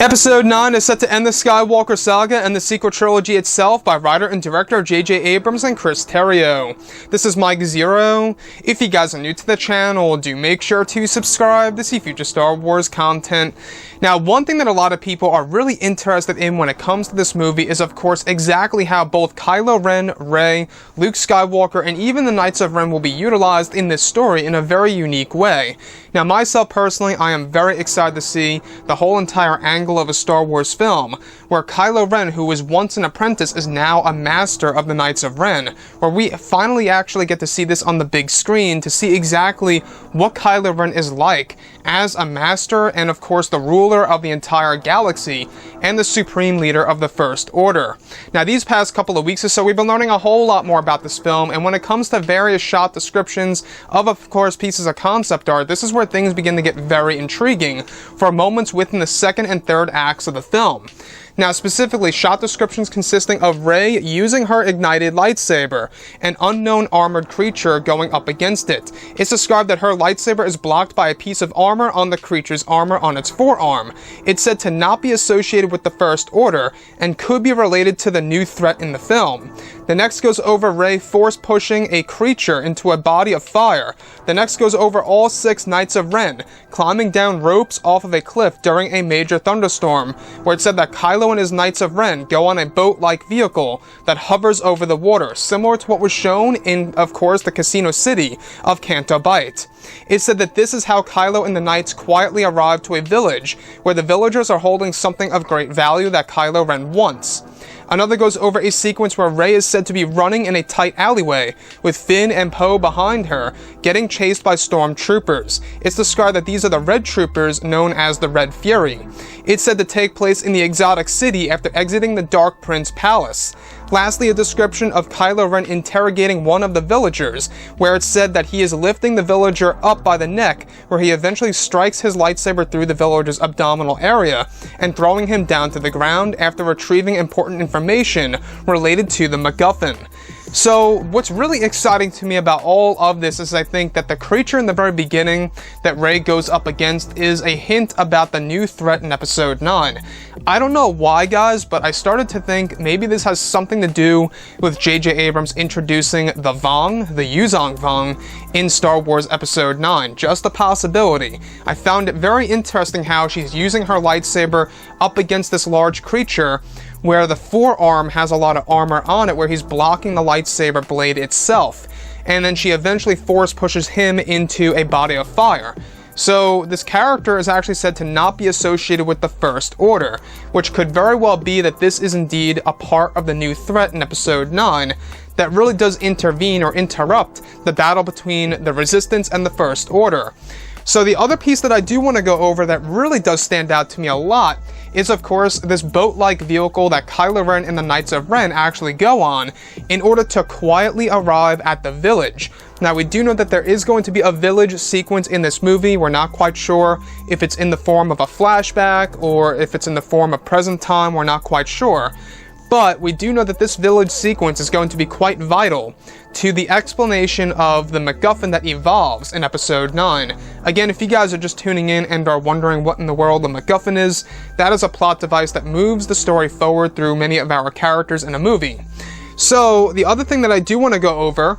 Episode 9 is set to end the Skywalker saga and the sequel trilogy itself by writer and director J.J. Abrams and Chris Terrio. This is Mike Zero. If you guys are new to the channel, do make sure to subscribe to see future Star Wars content. Now, one thing that a lot of people are really interested in when it comes to this movie is, of course, exactly how both Kylo Ren, Rey, Luke Skywalker, and even the Knights of Ren will be utilized in this story in a very unique way. Now, myself personally, I am very excited to see the whole entire angle of a Star Wars film, where Kylo Ren, who was once an apprentice, is now a master of the Knights of Ren, where we finally actually get to see this on the big screen to see exactly what Kylo Ren is like as a master and, of course, the ruler of the entire galaxy and the supreme leader of the First Order. Now, these past couple of weeks or so, we've been learning a whole lot more about this film, and when it comes to various shot descriptions of course, pieces of concept art, this is where things begin to get very intriguing for moments within the second and third acts of the film. Now, specifically, shot descriptions consisting of Rey using her ignited lightsaber, an unknown armored creature going up against it. It's described that her lightsaber is blocked by a piece of armor on the creature's armor on its forearm. It's said to not be associated with the First Order, and could be related to the new threat in the film. The next goes over Rey force pushing a creature into a body of fire. The next goes over all 6 Knights of Ren climbing down ropes off of a cliff during a major thunderstorm, where it said that Kylo and his Knights of Ren go on a boat-like vehicle that hovers over the water, similar to what was shown in, of course, the casino city of Canto Bight. It said that this is how Kylo and the Knights quietly arrive to a village, where the villagers are holding something of great value that Kylo Ren wants. Another goes over a sequence where Rey is said to be running in a tight alleyway, with Finn and Poe behind her, getting chased by stormtroopers. It's described that these are the Red Troopers, known as the Red Fury. It's said to take place in the exotic city after exiting the Dark Prince Palace. Lastly, a description of Kylo Ren interrogating one of the villagers, where it's said that he is lifting the villager up by the neck, where he eventually strikes his lightsaber through the villager's abdominal area, and throwing him down to the ground after retrieving important information related to the MacGuffin. So, what's really exciting to me about all of this is I think that the creature in the very beginning that Rey goes up against is a hint about the new threat in Episode 9. I don't know why, guys, but I started to think maybe this has something to do with J.J. Abrams introducing the Vong, the Yuzong Vong, in Star Wars Episode 9. Just a possibility. I found it very interesting how she's using her lightsaber up against this large creature, where the forearm has a lot of armor on it, where he's blocking the lightsaber blade itself, and then she eventually force pushes him into a body of fire. So this character is actually said to not be associated with the First Order, which could very well be that this is indeed a part of the new threat in Episode 9 that really does intervene or interrupt the battle between the Resistance and the First Order. So the other piece that I do want to go over that really does stand out to me a lot is, of course, this boat-like vehicle that Kylo Ren and the Knights of Ren actually go on in order to quietly arrive at the village. Now, we do know that there is going to be a village sequence in this movie. We're not quite sure if it's in the form of a flashback or if it's in the form of present time. We're not quite sure. But we do know that this village sequence is going to be quite vital to the explanation of the MacGuffin that evolves in Episode 9. Again, if you guys are just tuning in and are wondering what in the world the MacGuffin is, that is a plot device that moves the story forward through many of our characters in a movie. So, the other thing that I do want to go over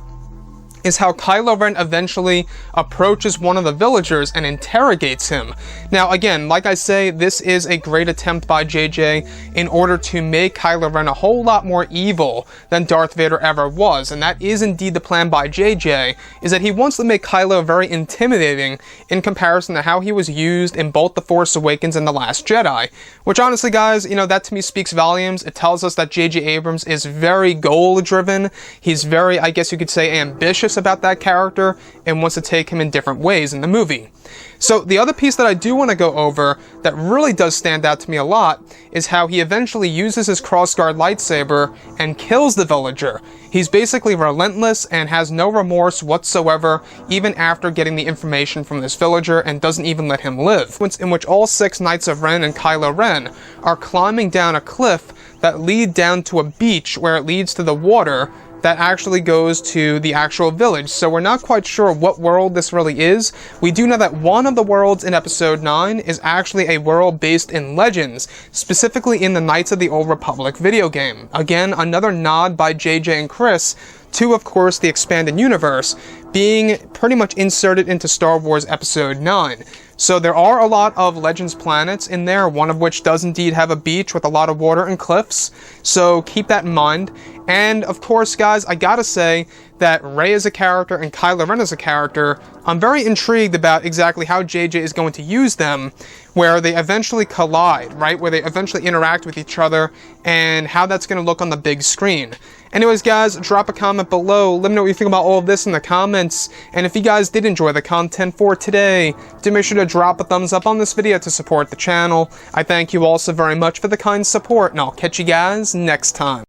is how Kylo Ren eventually approaches one of the villagers and interrogates him. Now, again, like I say, this is a great attempt by JJ in order to make Kylo Ren a whole lot more evil than Darth Vader ever was, and that is indeed the plan by JJ, is that he wants to make Kylo very intimidating in comparison to how he was used in both The Force Awakens and The Last Jedi, which honestly, guys, you know, that to me speaks volumes. It tells us that J.J. Abrams is very goal-driven. He's very, I guess you could say, ambitious about that character and wants to take him in different ways in the movie. So the other piece that I do want to go over that really does stand out to me a lot is how he eventually uses his crossguard lightsaber and kills the villager. He's basically relentless and has no remorse whatsoever, even after getting the information from this villager, and doesn't even let him live. In which all 6 Knights of Ren and Kylo Ren are climbing down a cliff that lead down to a beach where it leads to the water that actually goes to the actual village. So we're not quite sure what world this really is. We do know that one of the worlds in episode 9 is actually a world based in Legends, specifically in the Knights of the Old Republic video game. Again, another nod by JJ and Chris to, of course, the expanded universe being pretty much inserted into Star Wars Episode 9. So there are a lot of Legends planets in there, one of which does indeed have a beach with a lot of water and cliffs, so keep that in mind. And of course, guys, I gotta say that Rey as a character and Kylo Ren as a character, I'm very intrigued about exactly how JJ is going to use them, where they eventually collide, right? Where they eventually interact with each other, and how that's going to look on the big screen. Anyways, guys, drop a comment below. Let me know what you think about all of this in the comments. And if you guys did enjoy the content for today, do make sure to drop a thumbs up on this video to support the channel. I thank you all so very much for the kind support, and I'll catch you guys next time.